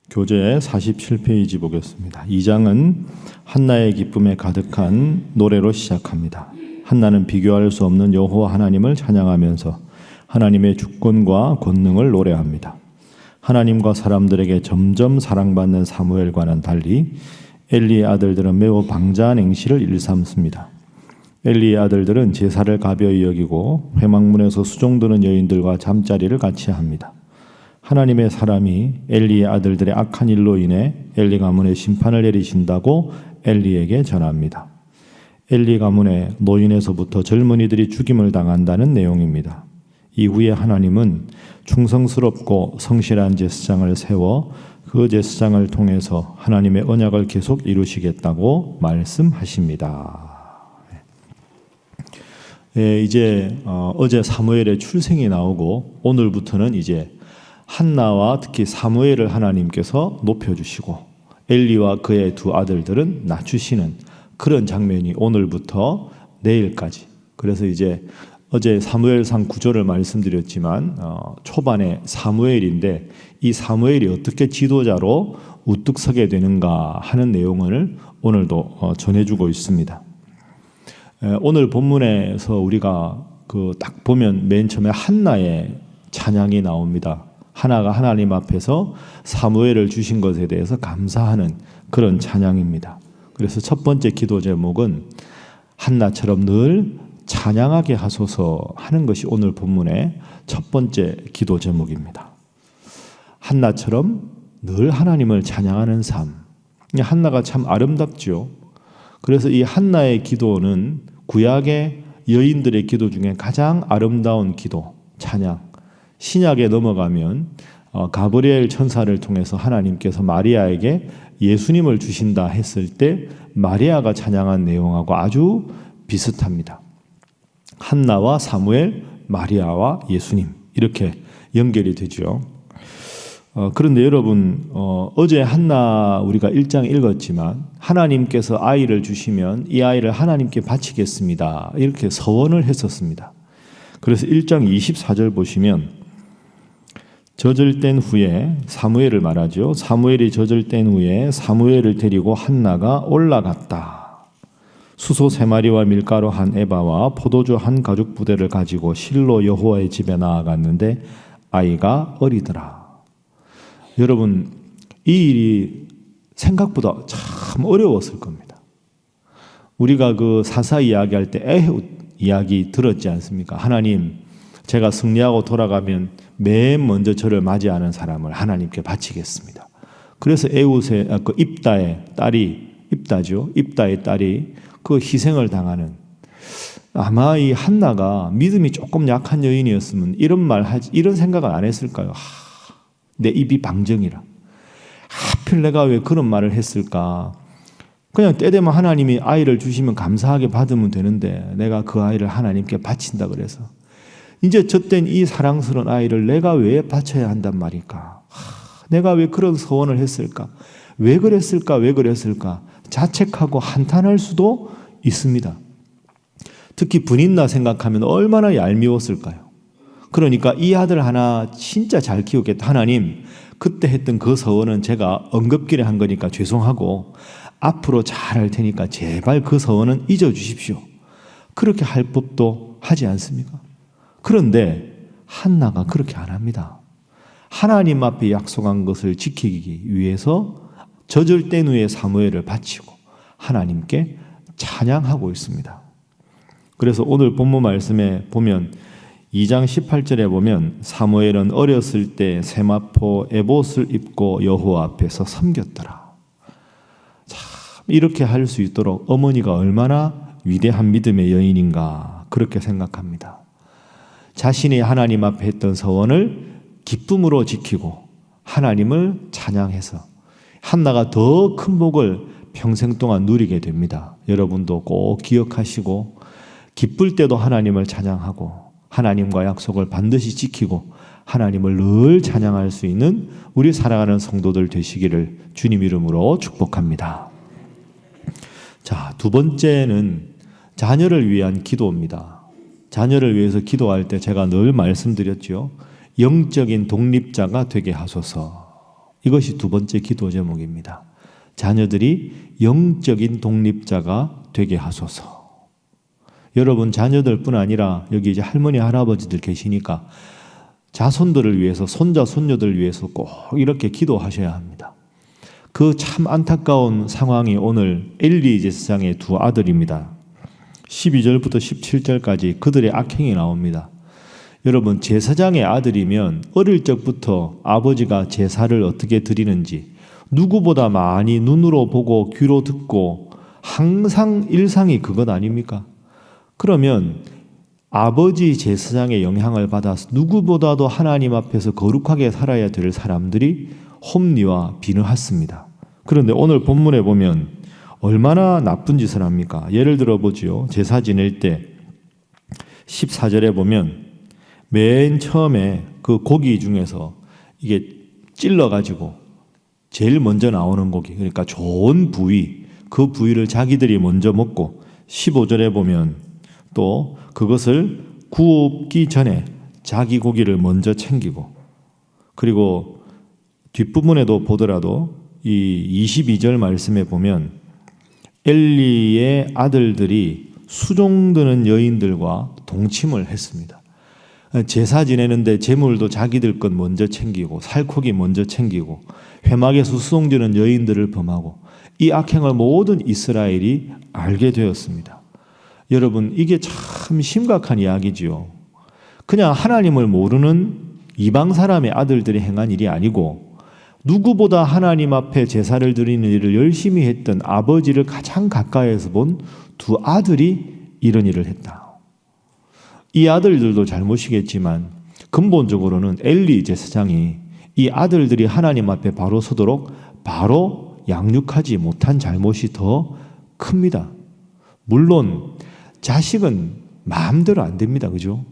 교재 47페이지 보겠습니다. 2장은 한나의 기쁨에 가득한 노래로 시작합니다. 한나는 비교할 수 없는 여호와 하나님을 찬양하면서 하나님의 주권과 권능을 노래합니다. 하나님과 사람들에게 점점 사랑받는 사무엘과는 달리 엘리의 아들들은 매우 방자한 행실을 일삼습니다. 엘리의 아들들은 제사를 가벼이 여기고 회막문에서 수종드는 여인들과 잠자리를 같이 합니다. 하나님의 사람이 엘리의 아들들의 악한 일로 인해 엘리 가문에 심판을 내리신다고 엘리에게 전합니다. 엘리 가문의 노인에서부터 젊은이들이 죽임을 당한다는 내용입니다. 이후에 하나님은 충성스럽고 성실한 제사장을 세워 그 제사장을 통해서 하나님의 언약을 계속 이루시겠다고 말씀하십니다. 이제 어제 사무엘의 출생이 나오고 오늘부터는 이제 한나와 특히 사무엘을 하나님께서 높여주시고 엘리와 그의 두 아들들은 낮추시는 그런 장면이 오늘부터 내일까지. 그래서 이제 어제 사무엘상 구조를 말씀드렸지만 초반에 사무엘인데 이 사무엘이 어떻게 지도자로 우뚝 서게 되는가 하는 내용을 오늘도 전해주고 있습니다. 오늘 본문에서 우리가 딱 보면 맨 처음에 한나의 찬양이 나옵니다. 하나가 하나님 앞에서 사무엘을 주신 것에 대해서 감사하는 그런 찬양입니다. 그래서 첫 번째 기도 제목은 한나처럼 늘 찬양하게 하소서 하는 것이 오늘 본문의 첫 번째 기도 제목입니다. 한나처럼 늘 하나님을 찬양하는 삶. 한나가 참 아름답죠. 그래서 이 한나의 기도는 구약의 여인들의 기도 중에 가장 아름다운 기도, 찬양. 신약에 넘어가면 가브리엘 천사를 통해서 하나님께서 마리아에게 예수님을 주신다 했을 때 마리아가 찬양한 내용하고 아주 비슷합니다. 한나와 사무엘, 마리아와 예수님 이렇게 연결이 되죠. 그런데 여러분 어제 한나 우리가 1장 읽었지만 하나님께서 아이를 주시면 이 아이를 하나님께 바치겠습니다. 이렇게 서원을 했었습니다. 그래서 1장 24절 보시면 젖을 후에 사무엘을 말하죠. 사무엘이 젖을 후에 사무엘을 데리고 한나가 올라갔다. 수소 3마리와 밀가루 1에바와 포도주 1가죽 부대를 가지고 실로 여호와의 집에 나아갔는데 아이가 어리더라. 여러분 이 일이 생각보다 참 어려웠을 겁니다. 우리가 사사 이야기할 때 에훗 이야기 들었지 않습니까? 하나님, 제가 승리하고 돌아가면 맨 먼저 저를 맞이하는 사람을 하나님께 바치겠습니다. 그래서 에훗의 입다의 딸이 입다죠. 입다의 딸이 그 희생을 당하는, 아마 이 한나가 믿음이 조금 약한 여인이었으면 이런 생각을 안 했을까요? 내 입이 방정이라. 하필 내가 왜 그런 말을 했을까? 그냥 때 되면 하나님이 아이를 주시면 감사하게 받으면 되는데 내가 그 아이를 하나님께 바친다 그래서 이제 젖된 이 사랑스러운 아이를 내가 왜 바쳐야 한단 말일까? 내가 왜 그런 서원을 했을까? 왜 그랬을까? 자책하고 한탄할 수도 있습니다. 특히 분인나 생각하면 얼마나 얄미웠을까요? 그러니까 이 아들 하나 진짜 잘 키우겠다. 하나님, 그때 했던 그 서원은 제가 언급길에 한 거니까 죄송하고 앞으로 잘할 테니까 제발 그 서원은 잊어주십시오. 그렇게 할 법도 하지 않습니까? 그런데 한나가 그렇게 안 합니다. 하나님 앞에 약속한 것을 지키기 위해서 젖을 뗀 후에 사무엘을 바치고 하나님께 찬양하고 있습니다. 그래서 오늘 본문 말씀에 보면 2장 18절에 보면 사무엘은 어렸을 때 세마포 에봇을 입고 여호와 앞에서 섬겼더라. 참 이렇게 할 수 있도록 어머니가 얼마나 위대한 믿음의 여인인가 그렇게 생각합니다. 자신이 하나님 앞에 했던 서원을 기쁨으로 지키고 하나님을 찬양해서 한나가 더 큰 복을 평생 동안 누리게 됩니다. 여러분도 꼭 기억하시고 기쁠 때도 하나님을 찬양하고 하나님과 약속을 반드시 지키고 하나님을 늘 찬양할 수 있는 우리 살아가는 성도들 되시기를 주님 이름으로 축복합니다. 자, 두 번째는 자녀를 위한 기도입니다. 자녀를 위해서 기도할 때 제가 늘 말씀드렸죠. 영적인 독립자가 되게 하소서. 이것이 두 번째 기도 제목입니다. 자녀들이 영적인 독립자가 되게 하소서. 여러분 자녀들뿐 아니라 여기 이제 할머니 할아버지들 계시니까 자손들을 위해서 손자 손녀들을 위해서 꼭 이렇게 기도하셔야 합니다. 그 참 안타까운 상황이 오늘 엘리 제사장의 두 아들입니다. 12절부터 17절까지 그들의 악행이 나옵니다. 여러분 제사장의 아들이면 어릴 적부터 아버지가 제사를 어떻게 드리는지 누구보다 많이 눈으로 보고 귀로 듣고 항상 일상이 그것 아닙니까? 그러면 아버지 제사장의 영향을 받아서 누구보다도 하나님 앞에서 거룩하게 살아야 될 사람들이 홈리와 비느하스입니다. 그런데 오늘 본문에 보면 얼마나 나쁜 짓을 합니까? 예를 들어 보지요. 제사 지낼 때 14절에 보면 맨 처음에 그 고기 중에서 이게 찔러가지고 제일 먼저 나오는 고기, 그러니까 좋은 부위, 그 부위를 자기들이 먼저 먹고 15절에 보면 또 그것을 굽기 전에 자기 고기를 먼저 챙기고 그리고 뒷부분에도 보더라도 이 22절 말씀에 보면 엘리의 아들들이 수종드는 여인들과 동침을 했습니다. 제사 지내는데 제물도 자기들 것 먼저 챙기고 살코기 먼저 챙기고 회막에서 수종드는 여인들을 범하고 이 악행을 모든 이스라엘이 알게 되었습니다. 여러분 이게 참 심각한 이야기지요. 그냥 하나님을 모르는 이방 사람의 아들들이 행한 일이 아니고 누구보다 하나님 앞에 제사를 드리는 일을 열심히 했던 아버지를 가장 가까이에서 본 두 아들이 이런 일을 했다. 이 아들들도 잘못이겠지만 근본적으로는 엘리 제사장이 이 아들들이 하나님 앞에 바로 서도록 바로 양육하지 못한 잘못이 더 큽니다. 물론 자식은 마음대로 안 됩니다. 그죠?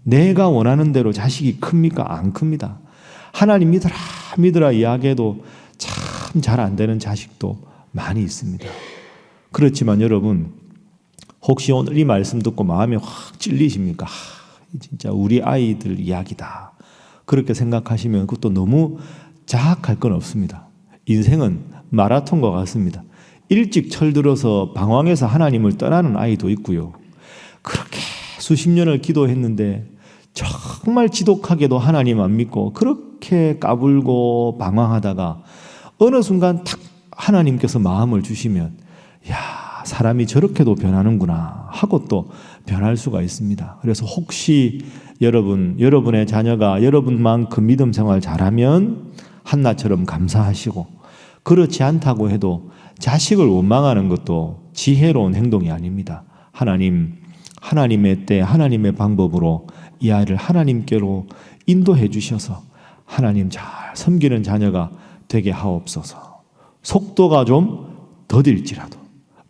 내가 원하는 대로 자식이 큽니까? 안 큽니다. 하나님 믿으라 이야기해도 참 잘 안 되는 자식도 많이 있습니다. 그렇지만 여러분 혹시 오늘 이 말씀 듣고 마음이 확 찔리십니까? 진짜 우리 아이들 이야기다. 그렇게 생각하시면 그것도 너무 자학할 건 없습니다. 인생은 마라톤과 같습니다. 일찍 철들어서 방황해서 하나님을 떠나는 아이도 있고요. 그렇게 수십 년을 기도했는데 정말 지독하게도 하나님 안 믿고 그렇게 까불고 방황하다가 어느 순간 탁 하나님께서 마음을 주시면 야, 사람이 저렇게도 변하는구나 하고 또 변할 수가 있습니다. 그래서 혹시 여러분의 자녀가 여러분만큼 믿음 생활 잘하면 한나처럼 감사하시고 그렇지 않다고 해도 자식을 원망하는 것도 지혜로운 행동이 아닙니다. 하나님의 때 하나님의 방법으로 이 아이를 하나님께로 인도해 주셔서 하나님 잘 섬기는 자녀가 되게 하옵소서. 속도가 좀 더딜지라도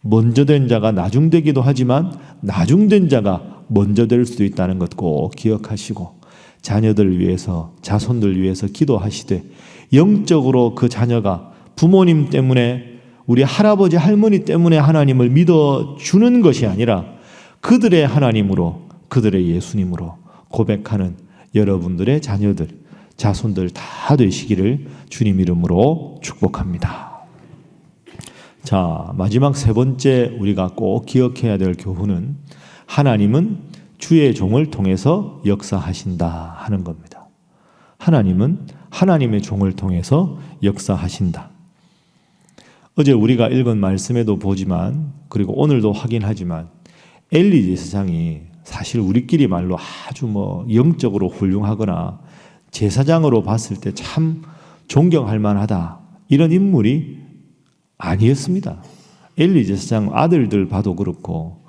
먼저 된 자가 나중되기도 하지만 나중된 자가 먼저 될 수도 있다는 것 꼭 기억하시고 자녀들 위해서 자손들 위해서 기도하시되 영적으로 그 자녀가 부모님 때문에 우리 할아버지 할머니 때문에 하나님을 믿어주는 것이 아니라 그들의 하나님으로 그들의 예수님으로 고백하는 여러분들의 자녀들 자손들 다 되시기를 주님 이름으로 축복합니다. 자, 마지막 세 번째 우리가 꼭 기억해야 될 교훈은 하나님은 주의 종을 통해서 역사하신다 하는 겁니다. 하나님은 하나님의 종을 통해서 역사하신다. 어제 우리가 읽은 말씀에도 보지만 그리고 오늘도 확인하지만 엘리 제사장이 사실 우리끼리 말로 아주 영적으로 훌륭하거나 제사장으로 봤을 때 참 존경할 만하다 이런 인물이 아니었습니다. 엘리 제사장 아들들 봐도 그렇고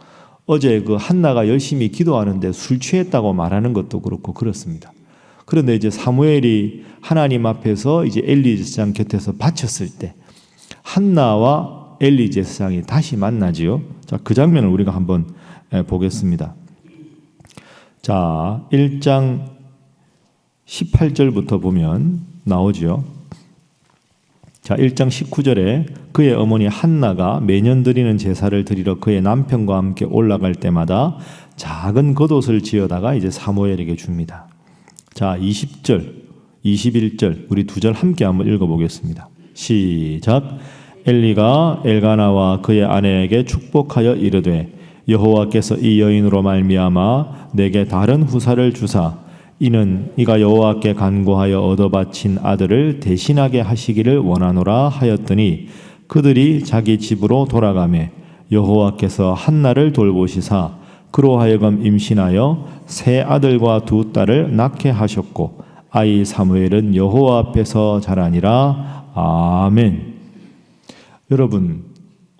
어제 그 한나가 열심히 기도하는데 술 취했다고 말하는 것도 그렇고 그렇습니다. 그런데 이제 사무엘이 하나님 앞에서 이제 엘리 제사장 곁에서 바쳤을 때 한나와 엘리 제사장이 다시 만나지요. 자, 그 장면을 우리가 한번 보겠습니다. 자, 1장 18절부터 보면 나오죠. 자, 1장 19절에 그의 어머니 한나가 매년 드리는 제사를 드리러 그의 남편과 함께 올라갈 때마다 작은 겉옷을 지어다가 이제 사무엘에게 줍니다. 자, 20절 21절 우리 두 절 함께 한번 읽어보겠습니다. 시작. 엘리가 엘가나와 그의 아내에게 축복하여 이르되 여호와께서 이 여인으로 말미암아 내게 다른 후사를 주사 이는 이가 여호와께 간구하여 얻어 바친 아들을 대신하게 하시기를 원하노라 하였더니 그들이 자기 집으로 돌아가매 여호와께서 한나를 돌보시사 그로 하여금 임신하여 세 아들과 두 딸을 낳게 하셨고 아이 사무엘은 여호와 앞에서 자라니라. 아멘. 여러분,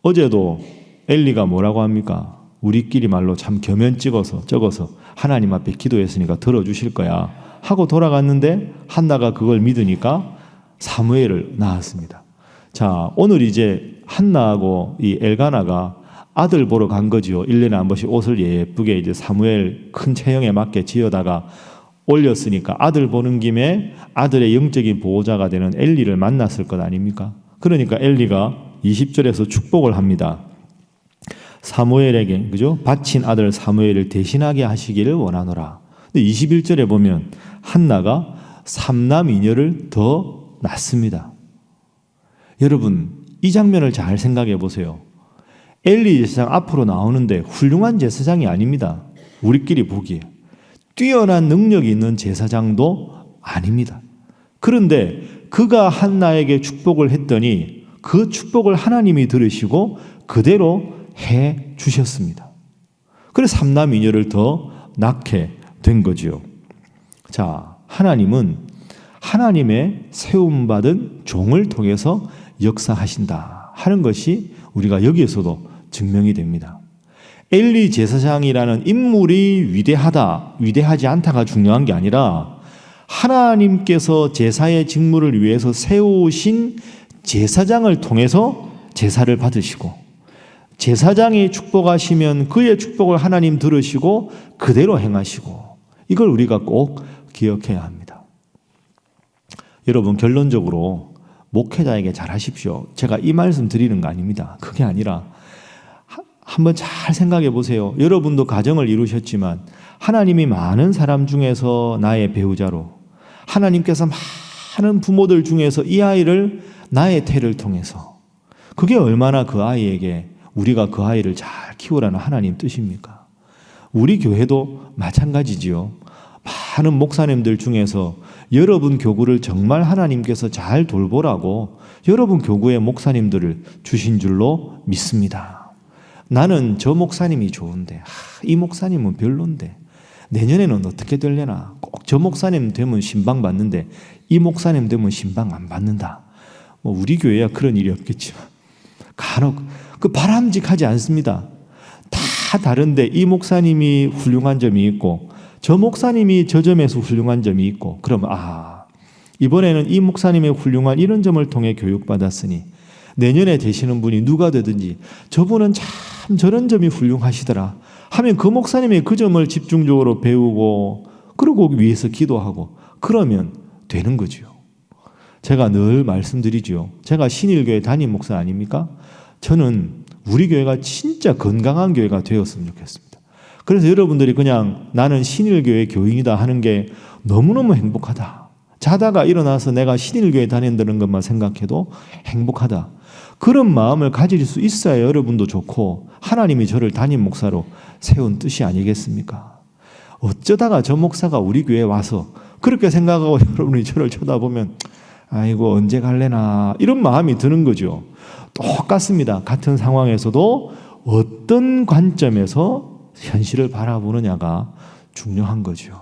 어제도 엘리가 뭐라고 합니까? 우리끼리 말로 참 겸연 적어서 하나님 앞에 기도했으니까 들어주실 거야 하고 돌아갔는데 한나가 그걸 믿으니까 사무엘을 낳았습니다. 자, 오늘 이제 한나하고 이 엘가나가 아들 보러 간 거지요. 1년에 한 번씩 옷을 예쁘게 이제 사무엘 큰 체형에 맞게 지어다가 올렸으니까 아들 보는 김에 아들의 영적인 보호자가 되는 엘리를 만났을 것 아닙니까? 그러니까 엘리가 20절에서 축복을 합니다. 사무엘에게, 그죠? 바친 아들 사무엘을 대신하게 하시기를 원하노라. 근데 21절에 보면 한나가 3남 2녀를 더 낳습니다. 여러분, 이 장면을 잘 생각해 보세요. 엘리 제사장 앞으로 나오는데 훌륭한 제사장이 아닙니다. 우리끼리 보기에. 뛰어난 능력이 있는 제사장도 아닙니다. 그런데 그가 한나에게 축복을 했더니 그 축복을 하나님이 들으시고 그대로 해 주셨습니다. 그래서 3남 2녀를 더 낳게 된 거지요. 자, 하나님은 하나님의 세움받은 종을 통해서 역사하신다 하는 것이 우리가 여기에서도 증명이 됩니다. 엘리 제사장이라는 인물이 위대하지 않다가 중요한 게 아니라 하나님께서 제사의 직무를 위해서 세우신 제사장을 통해서 제사를 받으시고 제사장이 축복하시면 그의 축복을 하나님 들으시고 그대로 행하시고 이걸 우리가 꼭 기억해야 합니다. 여러분, 결론적으로 목회자에게 잘하십시오. 제가 이 말씀 드리는 거 아닙니다. 그게 아니라 한번 잘 생각해 보세요. 여러분도 가정을 이루셨지만 하나님이 많은 사람 중에서 나의 배우자로 하나님께서 많은 부모들 중에서 이 아이를 나의 태를 통해서 그게 얼마나 그 아이에게 우리가 그 아이를 잘 키우라는 하나님 뜻입니까? 우리 교회도 마찬가지지요. 많은 목사님들 중에서 여러분 교구를 정말 하나님께서 잘 돌보라고 여러분 교구의 목사님들을 주신 줄로 믿습니다. 나는 저 목사님이 좋은데 이 목사님은 별론데 내년에는 어떻게 되려나 꼭 저 목사님 되면 신방 받는데 이 목사님 되면 신방 안 받는다. 뭐 우리 교회야 그런 일이 없겠지만 간혹 그 바람직하지 않습니다. 다 다른데 이 목사님이 훌륭한 점이 있고 저 목사님이 저 점에서 훌륭한 점이 있고 그러면 이번에는 이 목사님의 훌륭한 이런 점을 통해 교육받았으니 내년에 되시는 분이 누가 되든지 저분은 참 저런 점이 훌륭하시더라 하면 그 목사님의 그 점을 집중적으로 배우고 그러고 위해서 기도하고 그러면 되는 거죠. 제가 늘 말씀드리죠. 제가 신일교회 담임 목사 아닙니까? 저는 우리 교회가 진짜 건강한 교회가 되었으면 좋겠습니다. 그래서 여러분들이 그냥 나는 신일교회 교인이다 하는 게 너무너무 행복하다. 자다가 일어나서 내가 신일교회 다닌다는 것만 생각해도 행복하다. 그런 마음을 가질 수 있어야 여러분도 좋고 하나님이 저를 담임 목사로 세운 뜻이 아니겠습니까? 어쩌다가 저 목사가 우리 교회에 와서 그렇게 생각하고 여러분이 저를 쳐다보면 아이고 언제 갈래나 이런 마음이 드는 거죠. 똑같습니다. 같은 상황에서도 어떤 관점에서 현실을 바라보느냐가 중요한 거죠.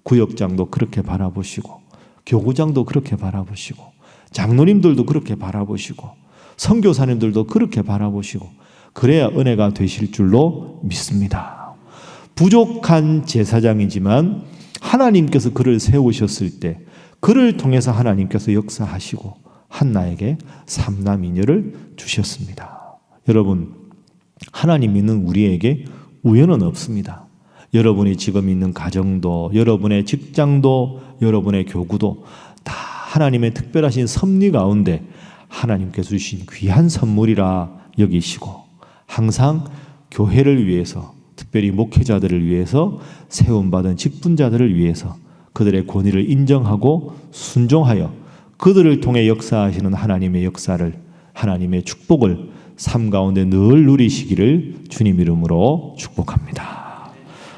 구역장도 그렇게 바라보시고 교구장도 그렇게 바라보시고 장로님들도 그렇게 바라보시고 선교사님들도 그렇게 바라보시고 그래야 은혜가 되실 줄로 믿습니다. 부족한 제사장이지만 하나님께서 그를 세우셨을 때 그를 통해서 하나님께서 역사하시고 한나에게 3남2녀를 주셨습니다. 여러분, 하나님 믿는 우리에게 우연은 없습니다. 여러분이 지금 있는 가정도, 여러분의 직장도, 여러분의 교구도 다 하나님의 특별하신 섭리 가운데 하나님께서 주신 귀한 선물이라 여기시고 항상 교회를 위해서 특별히 목회자들을 위해서 세움받은 직분자들을 위해서 그들의 권위를 인정하고 순종하여 그들을 통해 역사하시는 하나님의 역사를, 하나님의 축복을 삶 가운데 늘 누리시기를 주님 이름으로 축복합니다.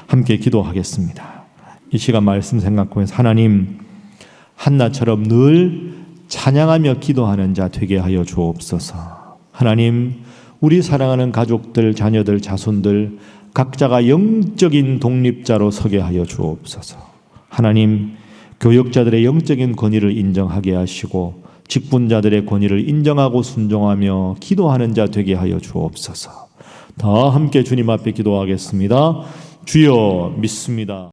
함께 기도하겠습니다. 이 시간 말씀 생각하면서 하나님, 한나처럼 늘 찬양하며 기도하는 자 되게 하여 주옵소서. 하나님, 우리 사랑하는 가족들, 자녀들, 자손들 각자가 영적인 독립자로 서게 하여 주옵소서. 하나님, 교역자들의 영적인 권위를 인정하게 하시고 직분자들의 권위를 인정하고 순종하며 기도하는 자 되게 하여 주옵소서. 다 함께 주님 앞에 기도하겠습니다. 주여 믿습니다.